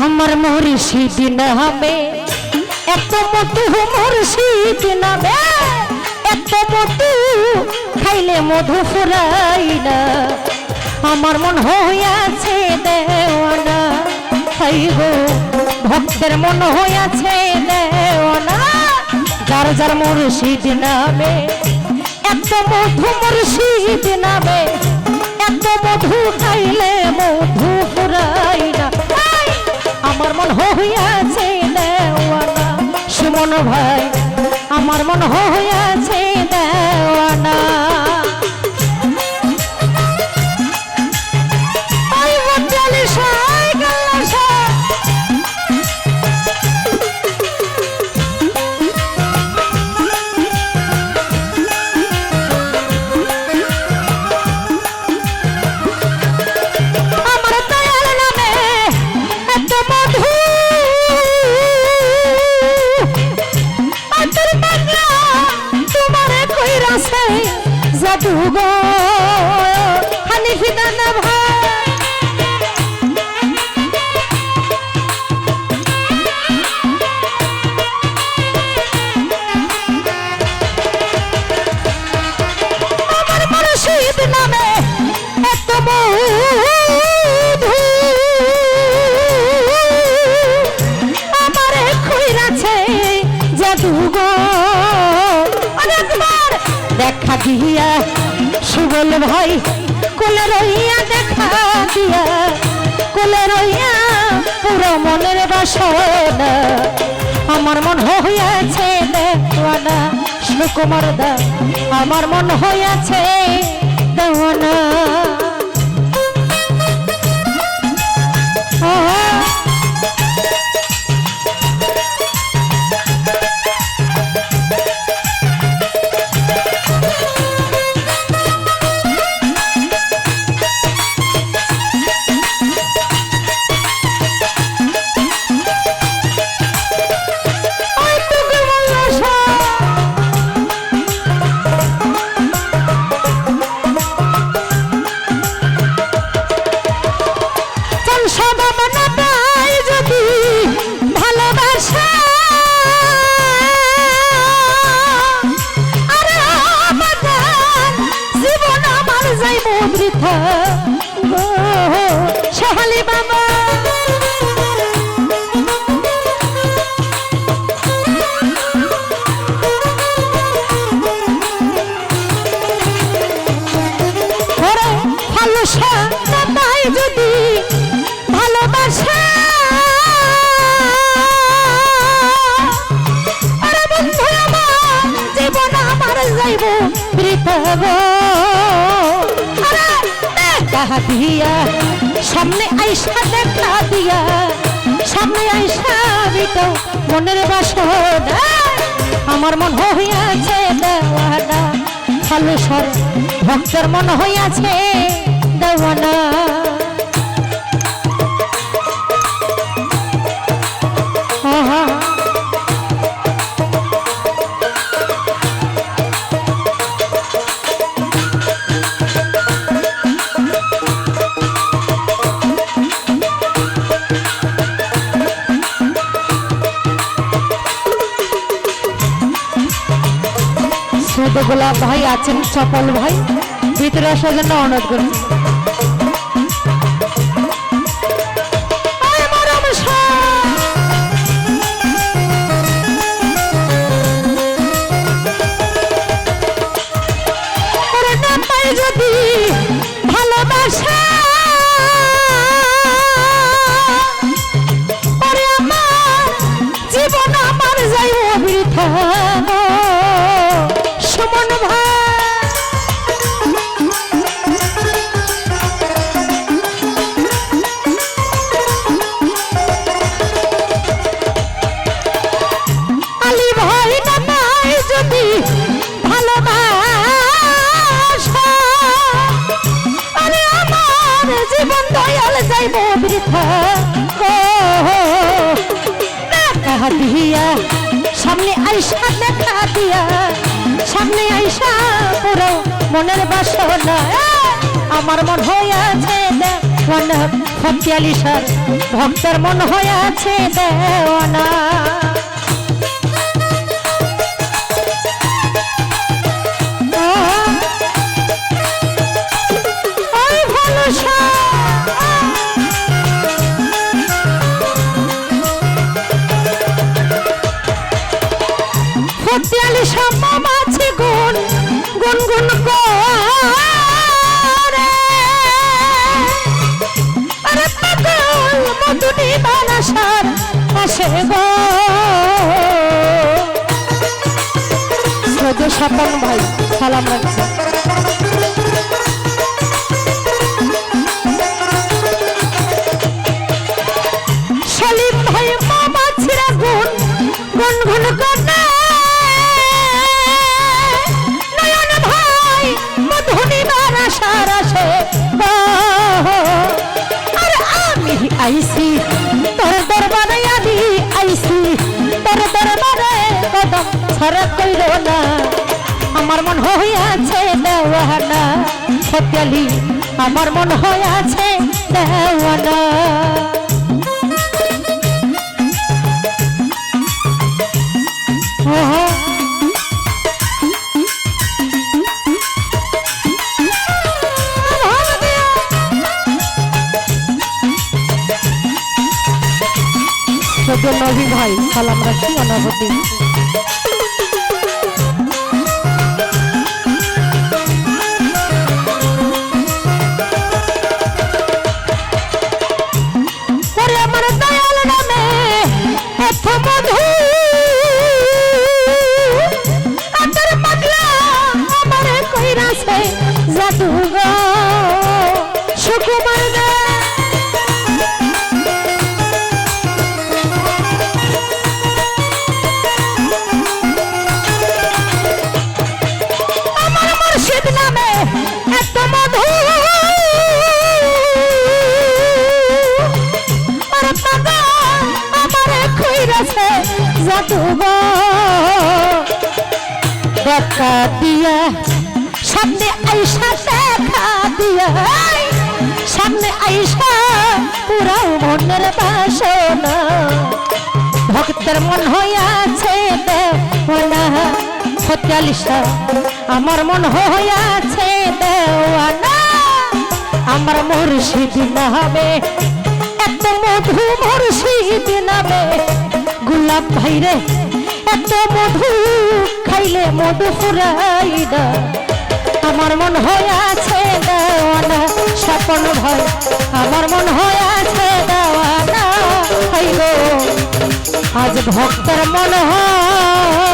আমার মুর্শিদ নামে এত মধু, মুর্শিদ নামে এত মধু, খাইলে মধু ফুরাই না। আমার মন হইয়াছে দেওয়ানা, হাই গো ভক্তের মন হইয়াছে দেওয়ানা। যার যার মুর্শিদ নামে এত মধু, মুর্শিদ নামে এত মধু, খাইলে মধু ফুরাই না। আমার মন হইয়াছে দেওয়ানা, সুমন ভাই আমার মন হইয়াছে দেওয়ানা। জাদুগো হানিফি দাদা ভাই, আমার মুর্শিদ নামে এত মধু, আমারে কইরাছে জাদুগো। অনেকবার দেখা দিয়া সুবল ভাই কোলে রইয়া, দেখা দিয়া কোলে রইয়া পুরো মনের বাসনা। আমার মন হইয়াছে দেওয়ানা, সুকুমার দা আমার মন হইয়াছে দেওয়ানা। সোহালি বাবা ভালোবাসা তাই যদি ভালোবাসা, আরে বন্ধু আমার জীবন আমার যাইব বৃথা গো। দেখা দিয়া সামনে আইসা, দেখা দিয়া সামনে আইসা বিটো মনের বাসনা। আমার মন হইয়াছে দেওয়ানা, ভালো সর ভক্তের মন হইয়াছে দেওয়ানা। গোলাপ ভাই আছেন, চপল ভাই ভিতরে আসার জন্য অনুরোধ করছি। যদি ভালোবাসা আমার জীবন আমার যাইব বৃথা। সুমন ভাই আলী ভাই নামাই যদি ভালোবাসা, আরে আমার জীবন দয়াল যাইব বৃথা। দেখা দিয়া সামনে আইসা, দেখা দিয়া সামনে আইসা পুরো মনের বাসনা। আমার মন হইয়াছে ফতিয়ালি সার ভক্তের মন হয়ে আছে দেওয়ানা ফতিয়ালি সম্ভব আছে গুন গুন গুন করে আরে পাগল মধুনি বানাসার আসে গো সদে স্বপন ভাই সালাম রাখছে সলিম ভাই মামা ছিড়া গুন গুন গুন করে আইসি তোর দরবারে আমি আইসি তোর দরবারে কদম ছাড়া কইল না আমার মন হইয়াছে দেওয়ানা ফতিয়ালি আমার মন হইয়াছে দেওয়ানা নবী ভাই সালাম রাখি অনাবতী আমার দয়াল নামে এত মধু আমার পাগলা আমার কইরাছে জাদু গো সুকুমার দেখা দিয়া সামনে আইসা দেখা দিয়া সামনে আইসা পুরা মনের বাসনা ভক্তের মন হইয়াছে দেওয়ানা ফতিয়ালি সার আমার মন হইয়াছে দেওয়ানা আমার মুর্শিদ নামে এত মধু মুর্শিদ নামে গোলাপ ভাইরে এত মধু খাইলে মধু ফুরাইদা আমার মন হইয়াছে দেওয়ানা স্বপন ভাই আমার মন হইয়াছে দেওয়ানা হইল আজ ভক্তের মন হয়